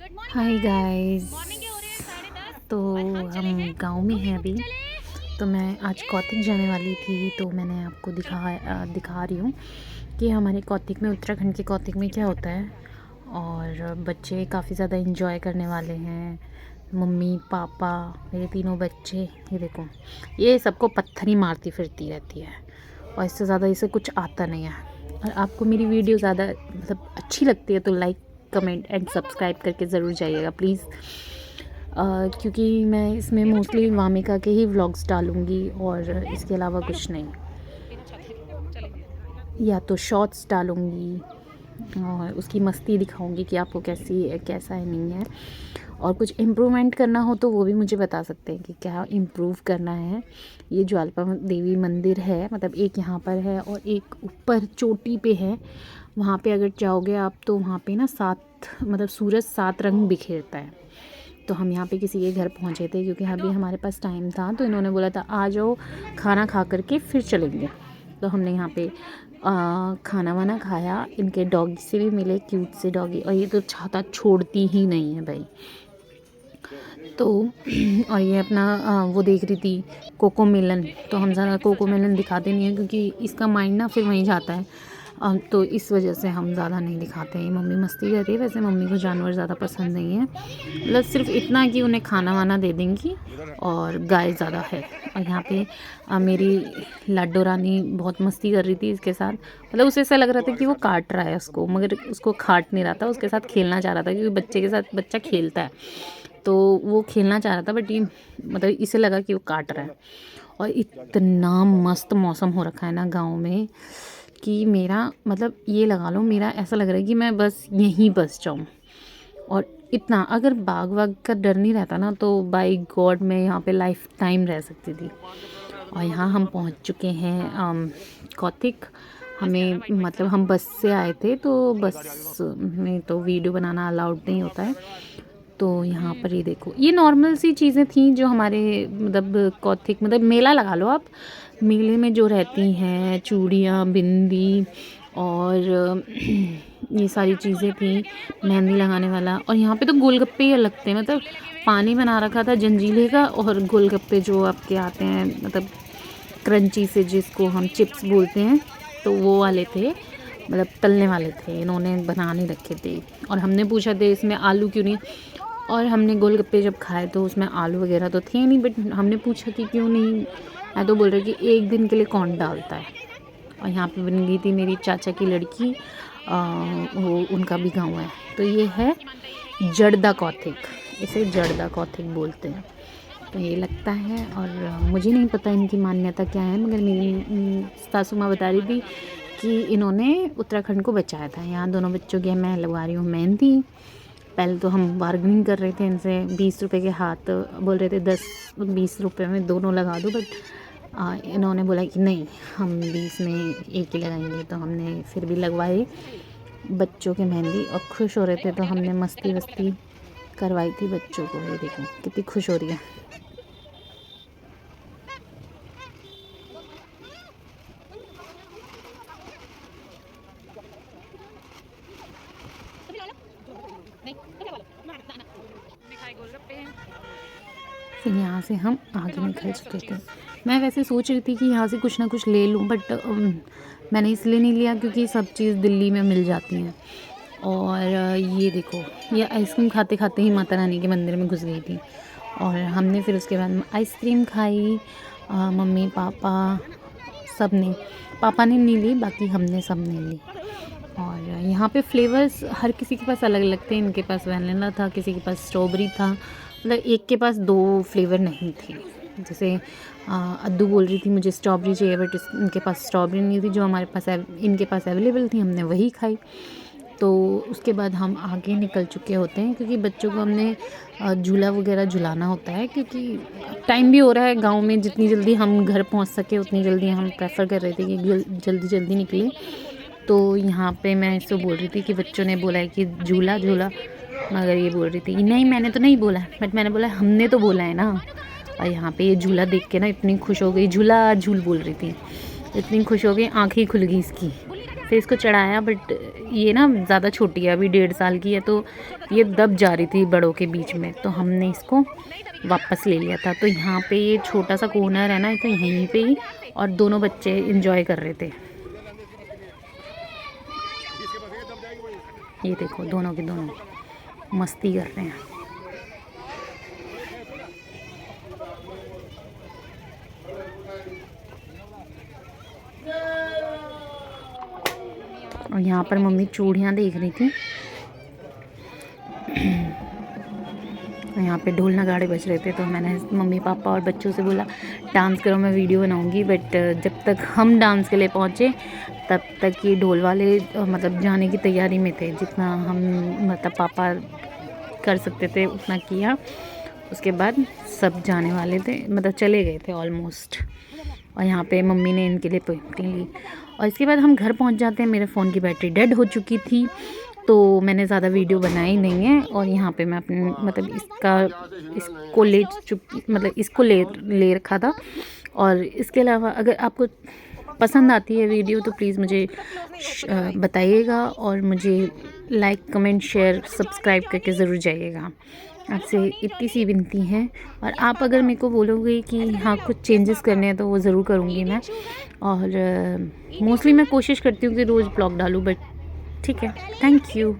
Hi guys. तो हम गांव में हैं अभी। तो मैं आज कौतिक जाने वाली थी, तो मैंने आपको दिखा रही हूँ कि हमारे कौतिक में, उत्तराखंड के कौतिक में क्या होता है। और बच्चे काफ़ी ज़्यादा इंजॉय करने वाले हैं। मम्मी पापा, मेरे तीनों बच्चे, ये देखो, ये सबको पत्थर ही मारती फिरती रहती है और इससे ज़्यादा इसे कुछ आता नहीं है। और आपको मेरी वीडियो ज़्यादा मतलब अच्छी लगती है तो लाइक, कमेंट एंड सब्सक्राइब करके ज़रूर जाइएगा प्लीज़। क्योंकि मैं इसमें मोस्टली वामिका के ही व्लॉग्स डालूँगी और इसके अलावा कुछ नहीं, या तो शॉर्ट्स डालूँगी और उसकी मस्ती दिखाऊंगी कि आपको कैसा है नहीं है। और कुछ इम्प्रूवमेंट करना हो तो वो भी मुझे बता सकते हैं कि क्या इम्प्रूव करना है। ये ज्वालपा देवी मंदिर है, मतलब एक यहाँ पर है और एक ऊपर चोटी पे है। वहाँ पे अगर जाओगे आप तो वहाँ पे ना मतलब सूरज 7 रंग बिखेरता है। तो हम यहाँ पे किसी के घर पहुँचे थे क्योंकि अभी हमारे पास टाइम था, तो इन्होंने बोला था आ जाओ, खाना खा करके फिर चलेंगे। तो हमने यहाँ पे खाना वाना खाया, इनके डॉगी से भी मिले, क्यूट से डॉगी। और ये तो छाता छोड़ती ही नहीं है भाई। तो और ये अपना वो देख रही थी कोको मेलन। तो हम ज़्यादा कोको मेलन दिखाते नहीं हैं क्योंकि इसका माइंड ना फिर वहीं जाता है। तो इस वजह से हम ज़्यादा नहीं दिखाते हैं। मम्मी मस्ती करती है, वैसे मम्मी को जानवर ज़्यादा पसंद नहीं है, मतलब सिर्फ इतना कि उन्हें खाना वाना दे देंगी। और गाय ज़्यादा है। और यहाँ पे मेरी लाडो रानी बहुत मस्ती कर रही थी इसके साथ। मतलब उसे ऐसा लग रहा था कि वो काट रहा है उसको, मगर उसको काट नहीं रहा था, उसके साथ खेलना चाह रहा था क्योंकि बच्चे के साथ बच्चा खेलता है। तो वो खेलना चाह रहा था, बट ये मतलब इसे लगा कि वो काट रहा है। और इतना मस्त मौसम हो रखा है ना गाँव में कि मेरा मतलब ये लगा लो, मेरा ऐसा लग रहा है कि मैं बस यहीं बस जाऊँ। और इतना अगर बाघ वाग का डर नहीं रहता ना तो बाय गॉड मैं यहाँ पे लाइफ टाइम रह सकती थी। और यहाँ हम पहुँच चुके हैं कौतिक। हमें मतलब हम बस से आए थे, तो बस में तो वीडियो बनाना अलाउड नहीं होता है। तो यहाँ पर ये देखो, ये नॉर्मल सी चीज़ें थी जो हमारे मतलब कौतिक मतलब मेला लगा लो आप, मेले में जो रहती हैं, चूड़ियाँ, बिंदी और ये सारी चीज़ें थी, मेहंदी लगाने वाला। और यहाँ पे तो गोलगप्पे ही लगते हैं, मतलब पानी बना रखा था जंजीले का और गोलगप्पे जो आपके आते हैं मतलब क्रंची से, जिसको हम चिप्स बोलते हैं, तो वो वाले थे, मतलब तलने वाले थे, इन्होंने बना नहीं रखे थे। और हमने पूछा था इसमें आलू क्यों नहीं, और हमने गोलगप्पे जब खाए तो उसमें आलू वगैरह तो थे नहीं, बट हमने पूछा कि क्यों नहीं, मैं तो बोल रही कि एक दिन के लिए कौन डालता है। और यहाँ पे बन गई थी मेरी चाचा की लड़की, वो उनका भी गाँव है। तो ये है जड़दा कौतिक, इसे जड़दा कौतिक बोलते हैं। तो ये लगता है, और मुझे नहीं पता इनकी मान्यता क्या है, मगर मेरी सासू माँ बता रही थी कि इन्होंने उत्तराखंड को बचाया था। यहाँ दोनों बच्चों की मैं लगवा रही हूँ मेहंदी। पहले तो हम बार्गेनिंग कर रहे थे इनसे, 20 रुपए के हाथ बोल रहे थे, 10-20 रुपए में दोनों लगा दो, बट इन्होंने बोला कि नहीं, हम 20 में एक ही लगाएंगे। तो हमने फिर भी लगवाए बच्चों के मेहंदी, और खुश हो रहे थे तो हमने मस्ती वस्ती करवाई थी बच्चों को। ये देखो कितनी खुश हो रही है। फिर यहाँ से हम आगे निकल चुके थे। मैं वैसे सोच रही थी कि यहाँ से कुछ ना कुछ ले लूँ, बट मैंने इसलिए नहीं लिया क्योंकि सब चीज़ दिल्ली में मिल जाती हैं। और ये देखो, ये आइसक्रीम खाते खाते ही माता रानी के मंदिर में घुस गई थी। और हमने फिर उसके बाद आइसक्रीम खाई, मम्मी पापा सब ने, पापा ने नहीं ली, बाकी हमने सब ने ली। और यहाँ पे फ्लेवर्स हर किसी के पास अलग अलग थे। इनके पास वैनिला था, किसी के पास स्ट्रॉबेरी था, मतलब एक के पास 2 फ्लेवर नहीं थे। जैसे अद्दू बोल रही थी मुझे स्ट्रॉबेरी चाहिए, बट इनके पास स्ट्रॉबेरी नहीं थी, जो हमारे पास इनके पास अवेलेबल थी, हमने वही खाई। तो उसके बाद हम आगे निकल चुके होते हैं क्योंकि बच्चों को हमने झूला वगैरह झुलाना होता है, क्योंकि टाइम भी हो रहा है गाँव में। जितनी जल्दी हम घर पहुँच सके उतनी जल्दी हम प्रेफर कर रहे थे कि जल्दी जल्दी निकले। तो यहाँ पे मैं इसको बोल रही थी कि बच्चों ने बोला है कि झूला झूला, मगर ये बोल रही थी कि नहीं, मैंने तो नहीं बोला, बट मैंने बोला हमने तो बोला है ना। और यहाँ पे ये झूला देख के ना इतनी खुश हो गई, झूला झूल बोल रही थी, इतनी खुश हो गई, आँखें खुल गई इसकी। फिर इसको चढ़ाया, बट ये ना ज़्यादा छोटी है, अभी 1.5 साल की है, तो ये दब जा रही थी बड़ों के बीच में, तो हमने इसको वापस ले लिया था। तो यहाँ पे ये छोटा सा कॉर्नर है ना, तो यहीं पे ही, और दोनों बच्चे इंजॉय कर रहे थे। ये देखो दोनों के दोनों मस्ती कर रहे हैं। और यहाँ पर मम्मी चूड़ियाँ देख रही थी। और यहाँ पे ढोल नगाड़े बज रहे थे, तो मैंने मम्मी पापा और बच्चों से बोला डांस करो, मैं वीडियो बनाऊंगी। बट जब तक हम डांस के लिए पहुँचे तब तक ये ढोल वाले मतलब जाने की तैयारी में थे। जितना हम मतलब पापा कर सकते थे उतना किया, उसके बाद सब जाने वाले थे, मतलब चले गए थे ऑलमोस्ट। और यहाँ पे मम्मी ने इनके लिए पेंटिंग ली। और इसके बाद हम घर पहुँच जाते हैं। मेरे फ़ोन की बैटरी डेड हो चुकी थी, तो मैंने ज़्यादा वीडियो बनाई नहीं है। और यहाँ पे मैं अपने मतलब इसको ले रखा था। और इसके अलावा अगर आपको पसंद आती है वीडियो तो प्लीज़ मुझे बताइएगा, और मुझे लाइक कमेंट शेयर सब्सक्राइब करके ज़रूर जाइएगा। आपसे इतनी सी विनती है। और आप अगर मेरे को बोलोगे कि हाँ कुछ चेंजेस करने हैं तो वो ज़रूर करूँगी मैं। और मोस्टली मैं कोशिश करती हूँ कि रोज़ ब्लॉग डालूँ, बट ठीक है। Thank you.